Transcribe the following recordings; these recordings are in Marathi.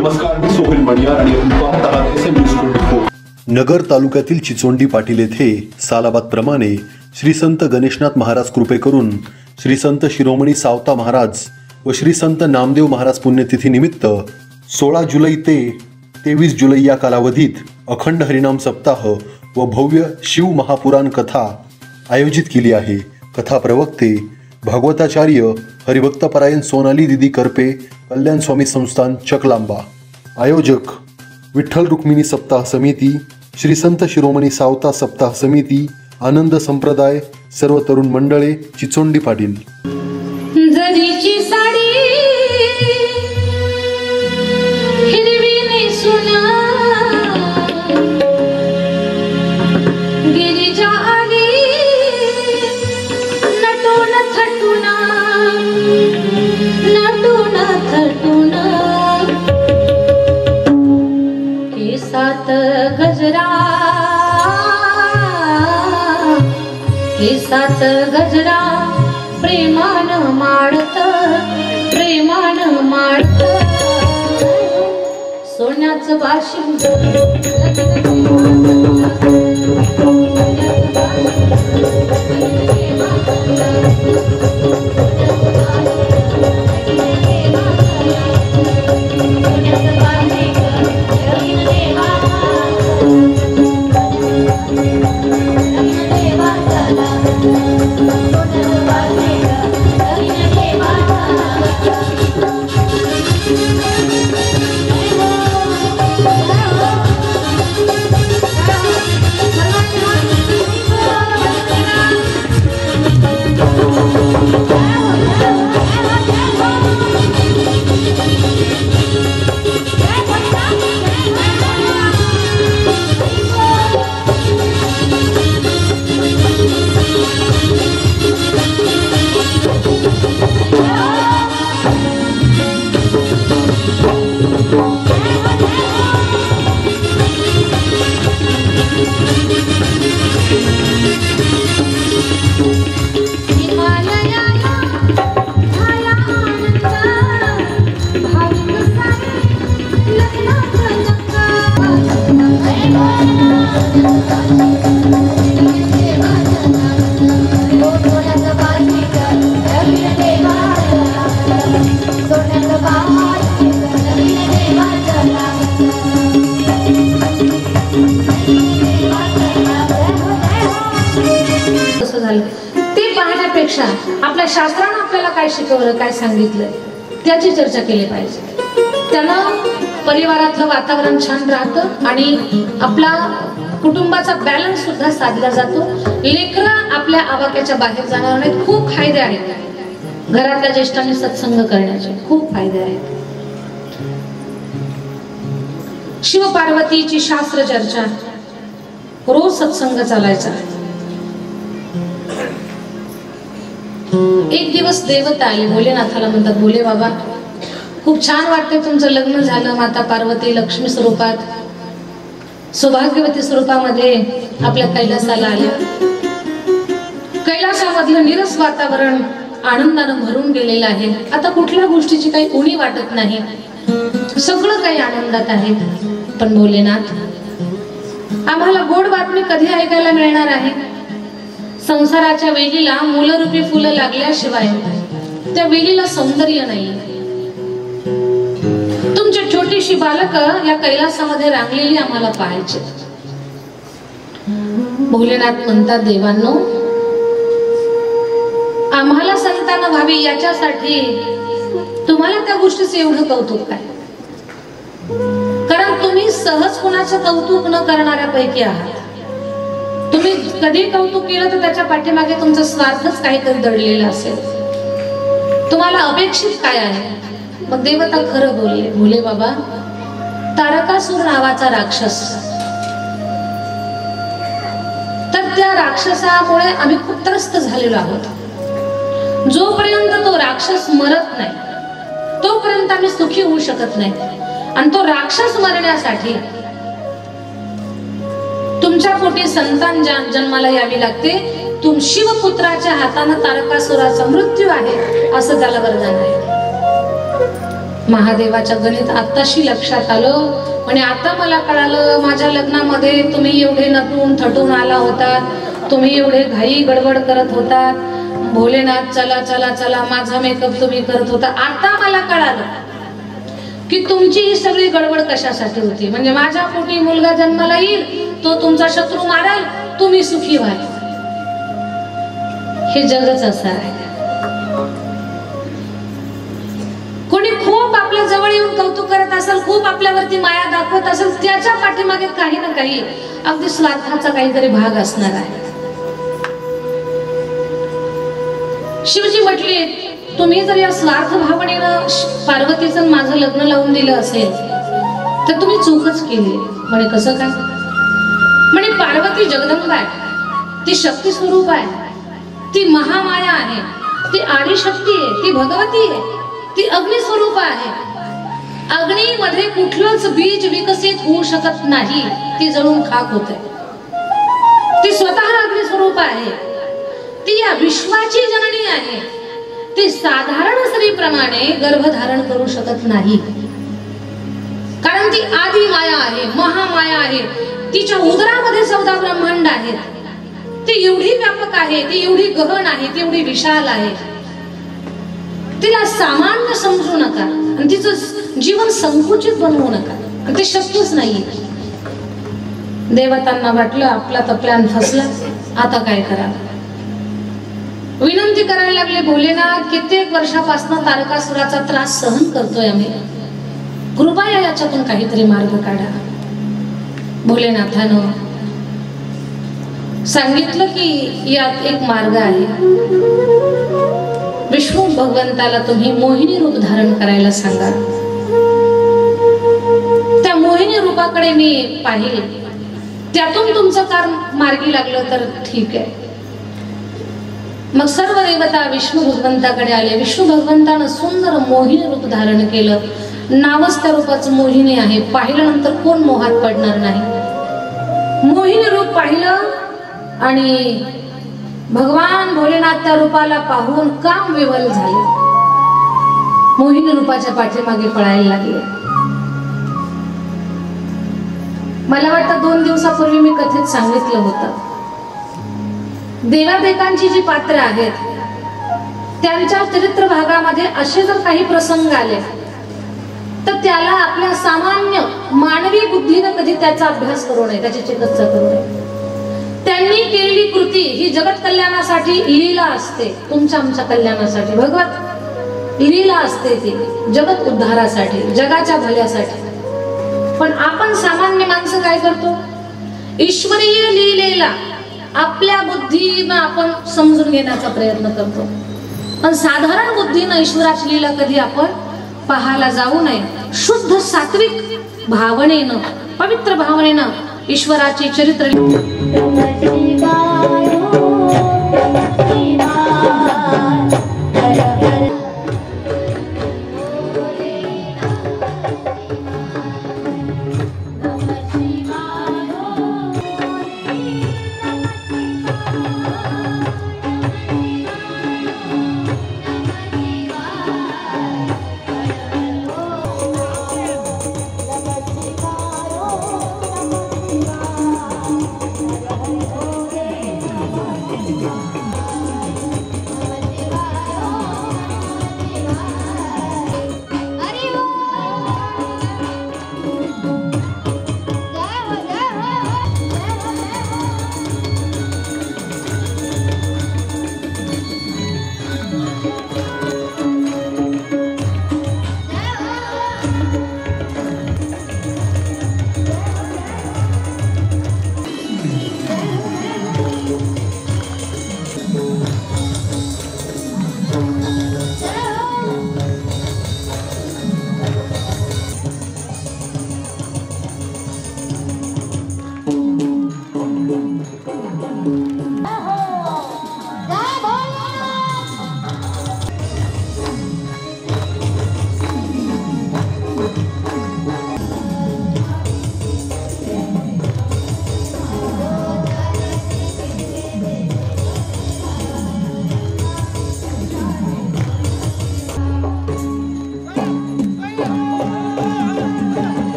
नमस्कार, मी सोहेल मणियार आणि आपण पाहत आहात SM न्यूज 24. नगर तालुक्यातील चिचोंडी पाटील येथे सालाबादप्रमाणे श्री संत गणेशनाथ महाराज कृपे करून श्री संत शिरोमणी सावता महाराज व श्री संत नामदेव महाराज पुण्यतिथी निमित्त 16 जुलै ते 23 जुलै या कालावधीत अखंड हरिनाम सप्ताह व भव्य शिव महापुराण कथा आयोजित केली आहे. कथा प्रवक्ते भागवताचार्य हरिभक्तपरायण सोनाली दीदी करपे, कल्याण स्वामी संस्थान चकलांबा. आयोजक विठ्ठल रुक्मिणी सप्ताह समिती, श्री संत शिरोमणी सावता सप्ताह समिती, आनंद संप्रदाय, सर्व तरुण मंडळे, चिचोंडी पाटील. जरीची साडी हिरवी नेसुना गिरिजा आली नटून थटूना केसात गजरा प्रेमान माळत सोन्याचं बाशिंग ते पाहण्यापेक्षा आपल्या शास्त्राने आपल्याला काय शिकवलं, काय सांगितलं त्याची चर्चा केली पाहिजे. त्यानं परिवारातलं वातावरण छान राहतं आणि आपला कुटुंबाचा बॅलन्स सुद्धा साधला जातो. लेकरं आपल्या आवाक्याच्या बाहेर जाणार नाहीत. खूप फायदे आहेत घरातल्या ज्येष्ठांनी सत्संग करण्याचे, खूप फायदे आहेत. शिव पार्वतीची शास्त्र चर्चा, रोज सत्संग चालायचा. एक दिवस देवता आले, भोलेनाथाला म्हणतात, भोले बाबा खूप छान वाटते तुमचं लग्न झालं, माता पार्वती लक्ष्मी स्वरूपात सौभाग्यवती स्वरूपामध्ये आपल्या कैलासाला आल्या. कैलासामधलं निरस वातावरण आनंदानं भरून गेलेलं आहे. आता कुठल्या गोष्टीची काही उणी वाटत नाही, सगळं काही आनंदात आहे. पण भोलेनाथ, आम्हाला गोड बातमी कधी ऐकायला मिळणार आहे? संसाराच्या वेलीला मूलरूपी फुलं लागल्याशिवाय त्या वेलीला सौंदर्य नाही. तुमची छोटीशी बालक या कैलासामध्ये रांगलेली आम्हाला पाहायची. भोलेनाथ म्हणतात, देवांनो, आम्हाला संतान व्हावी याच्यासाठी तुम्हाला त्या गोष्टीचं एवढं कौतुक काय? कारण तुम्ही सहज कुणाचं कौतुक न करणाऱ्यापैकी आहात. तुम्ही कधी कौतुक केलं तर त्याच्या पाठीमागे तुमचा स्वार्थच काहीतरी दडलेला असेल. तुम्हाला अपेक्षित काय आहे? मग देवता खरं बोलले, भोले बाबा, तारकासूर नावाचा राक्षस, तर त्या राक्षसामुळे आम्ही खूप त्रस्त झालेलो आहोत. जोपर्यंत तो राक्षस मरत नाही तोपर्यंत आम्ही सुखी होऊ शकत नाही. आणि तो राक्षस मरण्यासाठी तुमच्या पोटी संतान जन्माला यावी लागते. तुम शिवपुत्राच्या हाताने तारकासुराचा मृत्यू आहे असं त्याला वरदान आहे. महादेवाच्या गणित आत्ताशी लक्षात आलं. म्हणे आता मला कळालं, माझ्या लग्नामध्ये तुम्ही एवढे नटून थटून आला होतात, तुम्ही एवढे घाई गडबड करत होतात, भोलेनाथ चला चला चला माझा मेकअप तुम्ही करत होता. आता मला कळालं की तुमची ही सगळी गडबड कशासाठी होती. म्हणजे माझ्या पोटी मुलगा जन्माला येईल, तो तुमचा शत्रू माराल, तुम्ही सुखी व्हाल. हे जगच असं आहे. कोणी खूप आपल्या जवळ येऊन कौतुक करत असेल, खूप आपल्यावरती माया दाखवत असेल, त्याच्या पाठीमागे काही ना काही अगदी स्वार्थाचा काहीतरी भाग असणार आहे. शिवजी म्हटले, तुम्ही जर या स्वार्थ भावनेनं पार्वतीचं माझं लग्न लावून दिलं असेल तर तुम्ही चूकच केली. म्हणे कसं काय? म्हणे पार्वती जगदंबा आहे, ती शक्ती स्वरूप आहे, ती महामाया आहे, ती आदिशक्ती आहे, ती भगवती आहे, ती अग्निस्वरूप आहे. अग्नीमध्ये कुठलंच बीज विकसित होऊ शकत नाही, ती जळून खाक होते. ती स्वतः अग्निस्वरूप आहे, ती या विश्वाची जननी आहे. ती साधारण स्त्रीप्रमाणे गर्भधारण करू शकत नाही, कारण ती आदी माया आहे, महामाया आहे. तिच्या उदरामध्ये 14 ब्रह्मांड आहेत. ती एवढी व्यापक आहे, ती एवढी गहन आहे, ती एवढी विशाल आहे. तिला सामान्य समजू नका आणि तिचं जीवन संकुचित बनवू नका. आणि ते शक्यच नाही. देवतांना वाटलं आपला तर प्लॅन फसला, आता काय करावं. विनंती करायला लागले, भोलेनाथ कित्येक वर्षापासून तारकासुराचा त्रास सहन करतोय आम्ही, कृपया याच्यातून काहीतरी मार्ग काढा. भोलेनाथानं सांगितलं की यात एक मार्ग आहे. विष्णू भगवंताला तुम्ही मोहिनी रूप धारण करायला सांगा. त्या मोहिनी रूपाकडे मी पाहिले, त्यातून तुमचं काम मार्गी लागलं तर ठीक आहे. मग सर्व देवता विष्णू भगवंताकडे आले. विष्णू भगवंतानं सुंदर मोहिनी रूप धारण केलं. नावच त्या रूपाचं मोहिनी आहे. पाहिल्यानंतर कोण मोहात पडणार नाही. मोहिनी रूप पाहिलं आणि भगवान भोलेनाथ त्या रूपाला पाहून काम विवल झाले. मोहिनी रूपाच्या पाठीमागे पळायला लागले. मला वाटतं 2 दिवसापूर्वी मी कथेत सांगितलं होतं, देवादेकांची जी पात्र आहेत त्यांच्या चरित्र भागामध्ये असे जर काही प्रसंग आले तर त्याला आपल्या सामान्य मानवी बुद्धीने कधी त्याचा अभ्यास करू नये, त्याची चिकित्सा करू नये. त्यांनी केलेली कृती ही जगत कल्याणासाठी लीला असते, तुमच्या आमच्या कल्याणासाठी भगवत लीला असते, ती जगत उद्धारासाठी, जगाच्या भल्यासाठी. पण आपण सामान्य माणसं काय करतो, ईश्वरीय लीलेला आपल्या बुद्धीनं आपण समजून घेण्याचा प्रयत्न करतो. पण साधारण बुद्धीनं ईश्वराची लीला कधी आपण पाहायला जाऊ नये. शुद्ध सात्विक भावनेनं, पवित्र भावनेनं ईश्वराची चरित्र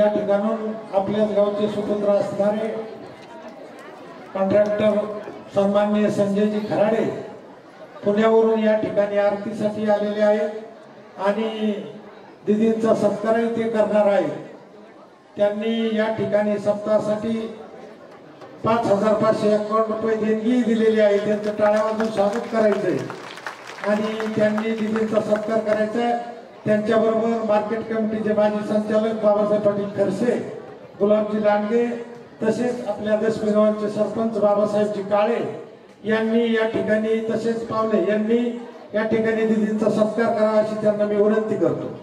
या ठिकाणून आपल्याच गावचे सुपुत्र असणारे कॉन्ट्रॅक्टर सन्माननीय संजयजी खराडे पुण्यावरून या ठिकाणी आरतीसाठी आलेले आहेत आणि दिदींचा सत्कारही ते करणार आहेत. त्यांनी या ठिकाणी सप्ताहासाठी 5,551 रुपये देणगी दिलेली आहे. त्यांचं टाळ्या वाजवून स्वागत करायचंय आणि त्यांनी दिदींचा सत्कार करायचा. त्यांच्याबरोबर मार्केट कमिटीचे माजी संचालक बाबासाहेब पाटील खरसे, गुलाबजी लांडगे तसेच आपल्या दशमेगावचे सरपंच बाबासाहेबजी काळे यांनी या ठिकाणी तसेच पावले यांनी या ठिकाणी दिदींचा सत्कार करावा अशी त्यांना मी विनंती करतो.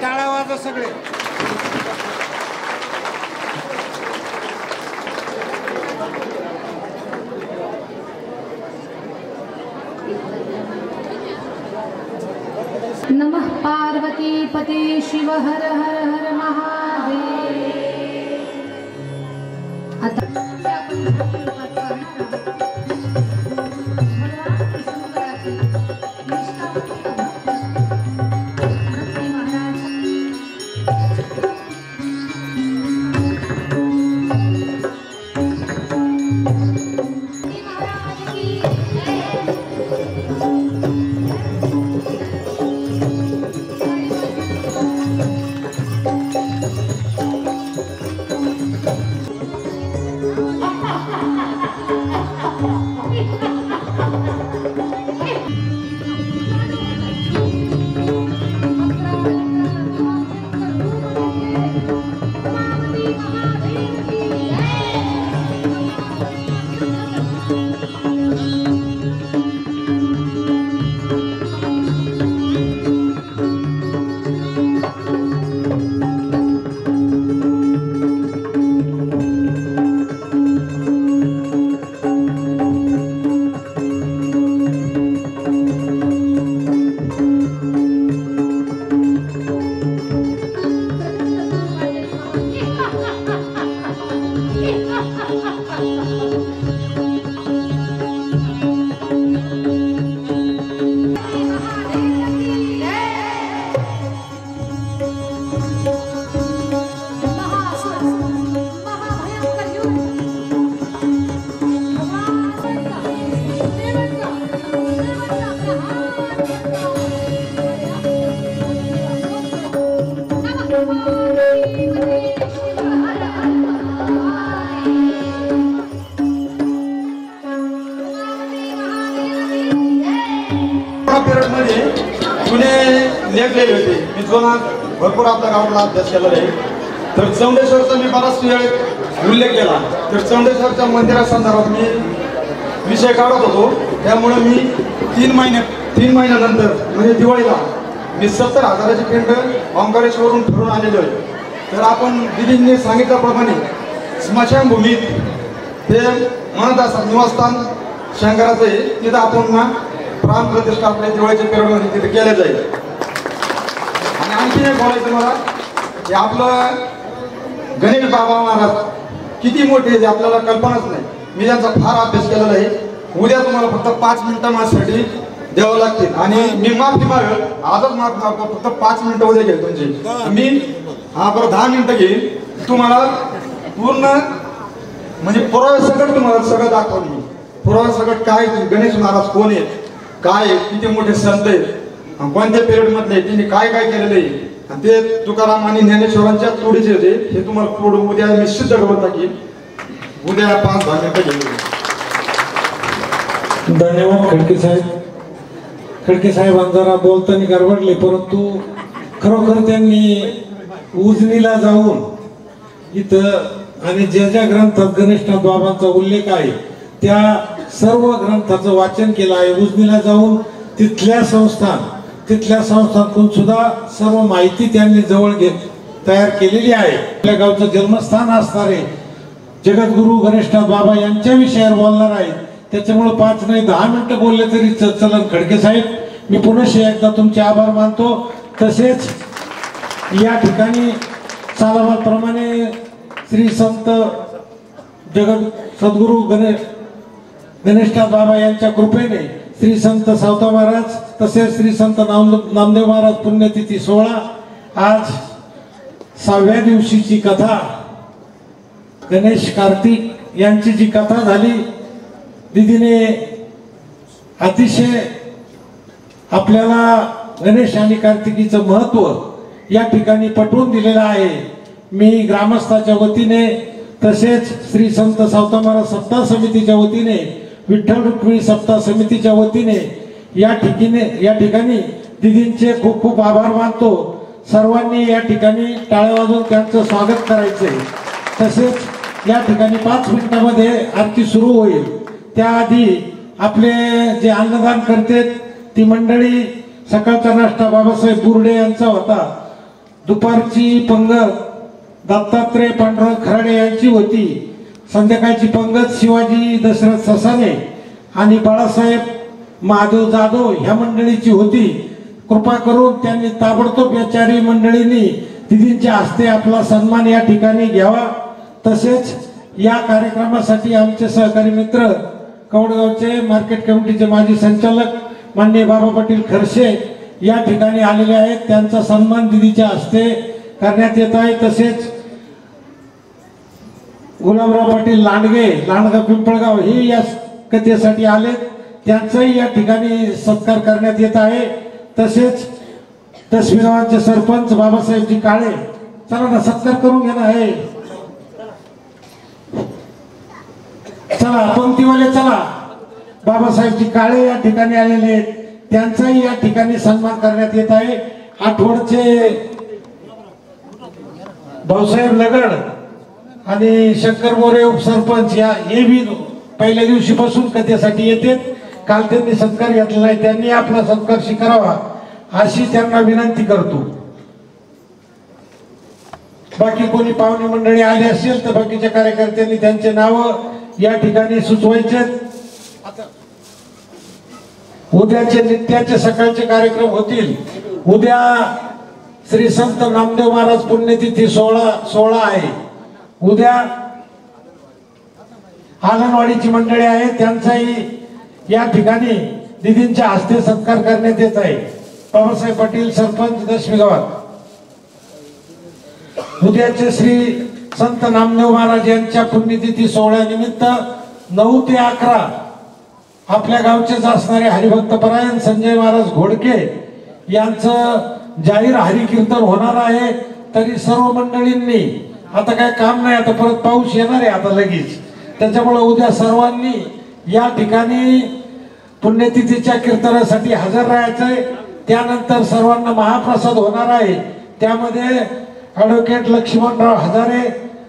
टाळा वाजवा सगळे. नमः पार्वती पते शिव हर हर हर महादेव. लेखलेले होते. मी जुना भरपूर आपल्या गावाला अभ्यास केलेला आहे. तर चौंडेश्वरचा मी बराच वेळ उल्लेख केला. तर चौंडेश्वरच्या मंदिरासंदर्भात मी विषय काढत होतो. त्यामुळे मी 3 महिन्यानंतर म्हणजे दिवाळीला मी 70,000ची पिंड ओंकारेश्वरून फिरून आलेलो आहे. तर आपण दिदींनी सांगितल्याप्रमाणे स्मशानभूमीत ते म्हणत असतात निवासस्थान शंकराचं आहे. तिथं आपण ना प्राणप्रतिष्ठा आपल्या दिवाळीच्या पिरियडमध्ये तिथे केल्या जाईल. आणि आणखी एक बोलायचं मला की आपलं गणेश बाबा महाराज किती मोठे आहे आपल्याला कल्पनाच नाही. मी त्यांचा फार अभ्यास केलेला आहे. उद्या तुम्हाला फक्त 5 मिनिटं माझ्यासाठी द्यावं लागतील आणि मी माफी मागेल. आजच माफी मागतो. फक्त 5 मिनिटं उद्या घेईल तुमची. मी बरं 10 मिनिटं घेईल. तुम्हाला पूर्ण म्हणजे पुराव्यासकट तुम्हाला सगळं दाखवलं मी. पुराव्यासकट काय गणेश महाराज कोण आहेत, काय किती मोठे संत आहेत, कोणत्या पिरियड मधले त्यांनी काय काय केलेलं आहे. ते तुकाराम आणि ज्ञानेश्वरांच्या तोडीचे होते. हे तुम्हाला पुढे उद्या निश्चित जगवत टाकील. उद्या 5-10 मिनिटं घेऊन. धन्यवाद खडके साहेब. खडके साहेबांना जरा बोलताना गडबडले, परंतु खरोखर त्यांनी उजनीला जाऊन इथं आणि ज्या ज्या ग्रंथात गणेशनाथ बाबांचा उल्लेख आहे त्या सर्व ग्रंथाचं वाचन केलं आहे. उजनीला जाऊन तिथल्या संस्थांतून सुद्धा सर्व माहिती त्यांनी जवळ तयार केलेली आहे. आपल्या गावचं जन्मस्थान असणारे जगद्गुरु गणेशनाथ बाबा यांच्या विषयावर बोलणार आहेत. त्याच्यामुळे 5 नाही 10 मिनिटं बोलले तरी चलन. खडके साहेब, मी पुन्हा एकदा तुमचे आभार मानतो. तसेच या ठिकाणी सालाबादप्रमाणे श्री संत सद्गुरु गणेश गणेशनाथ बाबा यांच्या कृपेने श्री संत सावता महाराज तसेच श्री संत नामदेव महाराज पुण्यतिथी 16 आज 6व्या दिवशीची कथा गणेश कार्तिक यांची जी कथा झाली, दीदीने अतिशय आपल्याला गणेश आणि कार्तिकीचं महत्व या ठिकाणी पटवून दिलेलं आहे. मी ग्रामस्थाच्या वतीने तसेच श्री संत सावता महाराज सप्ताह समितीच्या वतीने, विठ्ठल रुक्मिणी सप्ताह समितीच्या वतीने या ठिकाणी दीदींचे खूप खूप आभार मानतो. सर्वांनी या ठिकाणी टाळ्या वाजवून त्यांचं स्वागत करायचंय. तसेच या ठिकाणी 5 मिनिटांमध्ये आरती सुरू होईल. त्याआधी आपले जे अन्नदान करतात ती मंडळी, सकाळचा नाश्ता बाबासाहेब बुर्डे यांचा होता, दुपारची पंगत दत्तात्रय पांडुरंग खराडे यांची होती, संध्याकाळची पंगत शिवाजी दशरथ ससाने आणि बाळासाहेब महादेव जाधव ह्या मंडळीची होती. कृपा करून त्यांनी ताबडतोब या चारही मंडळींनी दीदींच्या हस्ते आपला सन्मान या ठिकाणी घ्यावा. तसेच या कार्यक्रमासाठी आमचे सहकारी मित्र कवडगावचे मार्केट कमिटीचे माजी संचालक माननीय बाबा पाटील खरशे या ठिकाणी आलेले आहेत. त्यांचा सन्मान दीदीच्या हस्ते करण्यात येत आहे. तसेच गुलाबराव पाटील लांडगे, लांडगा पिंपळगाव हे या कथेसाठी आले, त्यांचाही या ठिकाणी सत्कार करण्यात येत आहे. तसेच दसवीगावांचे सरपंच बाबासाहेबजी काळे, चला ना सत्कार करून घेणं आहे. चला पंक्तीवाले चला. बाबासाहेबजी काळे या ठिकाणी आलेले आहेत, त्यांचाही या ठिकाणी सन्मान करण्यात येत आहे. आठवडचे भाऊसाहेब लगड आणि शंकर मोरे उपसरपंच हे बी पहिल्या दिवशीपासून कथेसाठी येतात. काल त्यांनी सत्कार घेतलेला आहे, त्यांनी आपला सत्कार स्वीकारावा अशी त्यांना विनंती करतो. बाकी कोणी पाहुणे मंडळी आले असेल तर बाकीच्या कार्यकर्त्यांनी त्यांचे नाव या ठिकाणी सुचवायचे. उद्याचे नित्याचे सकाळचे कार्यक्रम होतील. उद्या श्री संत नामदेव महाराज पुण्यतिथी 16 आहे. उद्या आंगणवाडीची मंडळी आहे, त्यांचाही या ठिकाणी दीदींच्या हस्ते सत्कार करण्यात येत आहे. बाबासाहेब पाटील सरपंच दशमी गावात. उद्याचे श्री संत नामदेव महाराज यांच्या पुण्यतिथी 16 निमित्त 9 ते 11 आपल्या गावचेच असणारे हरिभक्तपरायण संजय महाराज घोडके यांचं जाहीर हरिकीर्तन होणार आहे. तरी सर्व मंडळींनी, आता काय काम नाही, आता परत पाऊस येणार आहे आता लगेच, त्याच्यामुळे उद्या सर्वांनी या ठिकाणी पुण्यतिथीच्या कीर्तनासाठी हजर राहायचंय. त्यानंतर सर्वांना महाप्रसाद होणार आहे. त्यामध्ये ॲडव्होकेट लक्ष्मणराव हजारे,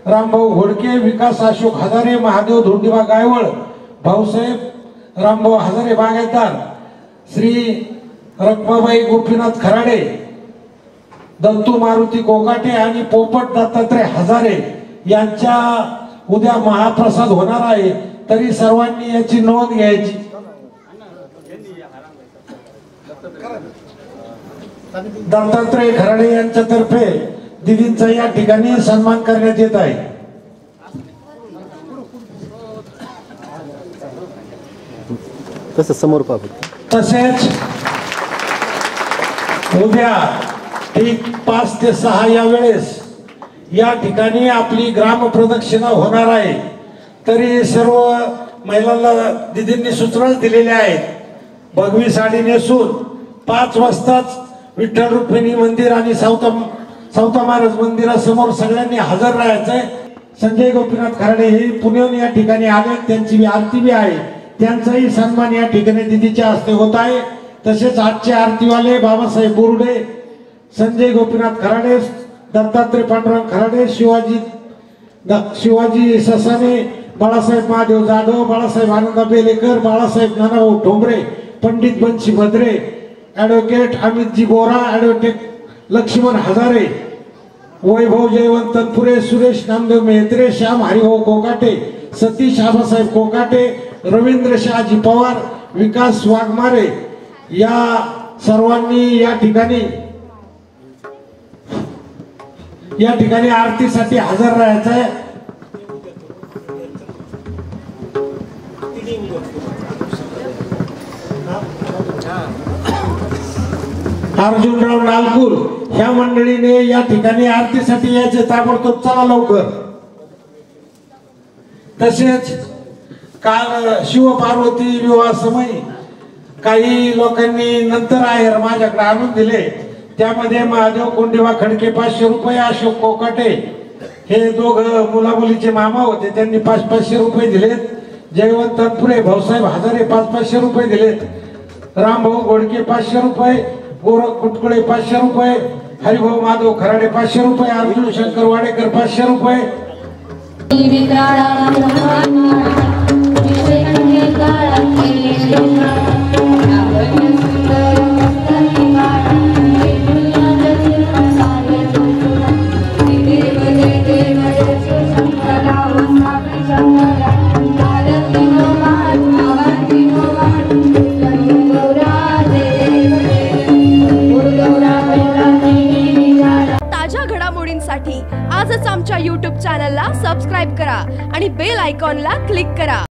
रामभाऊ घोडके, विकास अशोक हजारे, महादेव धोंडीबा गायवळ, भाऊसाहेब रामभाऊ हजारे बागायतदार, श्री रखमाबाई गोपीनाथ खराडे, दत्तू मारुती कोकाटे आणि पोपट दत्तात्रय हजारे यांच्या उद्या महाप्रसाद होणार आहे. तरी सर्वांनी याची नोंद घ्यायची. दत्तात्रय खराडे यांच्यातर्फे दीदींचा या ठिकाणी सन्मान करण्यात येत आहे. समोर पाहू. तसेच उद्या ठीक 5 ते 6 या वेळेस या ठिकाणी आपली ग्राम प्रदक्षिणा होणार आहे. तरी सर्व महिलांना दीदींनी सूचना दिलेल्या आहेत. भगवी साडी नेसून 5 वाजताच विठ्ठल रुक्मिणी मंदिर आणि सावता महाराज मंदिरासमोर सगळ्यांनी हजर राहायचंय. संजय गोपीनाथ खराडे हे पुण्याहून या ठिकाणी आले, त्यांची बी आरती बी आहे, त्यांचाही सन्मान या ठिकाणी दीदीच्या हस्ते होत आहे. तसेच आजचे आरतीवाले बाबासाहेब बोर्डे, संजय गोपीनाथ खराडे, दत्तात्रय पांडुरंग खराडे, शिवाजी ससाने, बाळासाहेब महादेव जाधव, बाळासाहेब आनंदा बेलेकर, बाळासाहेब नानाभाऊ ठोंबरे, पंडित बंशी भद्रे, ॲडव्होकेट अमितजी बोरा, ॲडव्होकेट लक्ष्मण हजारे, वैभव जयवंत तनपुरे, सुरेश नामदेव मेहत्रे, श्याम हरिभाऊ कोकाटे, सतीश आबासाहेब कोकाटे, रवींद्र शहाजी पवार, विकास वाघमारे या सर्वांनी या ठिकाणी आरतीसाठी हजर राहायचं आहे. अर्जुनराव नालकुल ह्या मंडळीने या ठिकाणी आरतीसाठी यायचे, ताबडतोब चला लवकर. तसेच काल शिवपार्वती विवाह समयी काही लोकांनी नंतर आहेर माझ्याकडे आणून दिले. त्यामध्ये महादेव कोंडिवा खडके 500 रुपये, अशोक कोकाटे हे दोघं मुलामुलीचे मामा होते, त्यांनी 500 रुपये दिलेत. जयवंत तनपुरे, भाऊसाहेब हजारे 500 रुपये दिलेत. रामभाऊ घोडके 500 रुपये, गोरख कुटकुळे 500 रुपये, हरिभाऊ माधव खराडे 500 रुपये, अर्जुन शंकर वाडेकर 500 रुपये. ताज्या घडामोडींसाठी आजच आमच्या YouTube चॅनलला सबस्क्राईब करा आणि बेल आयकॉनला क्लिक करा.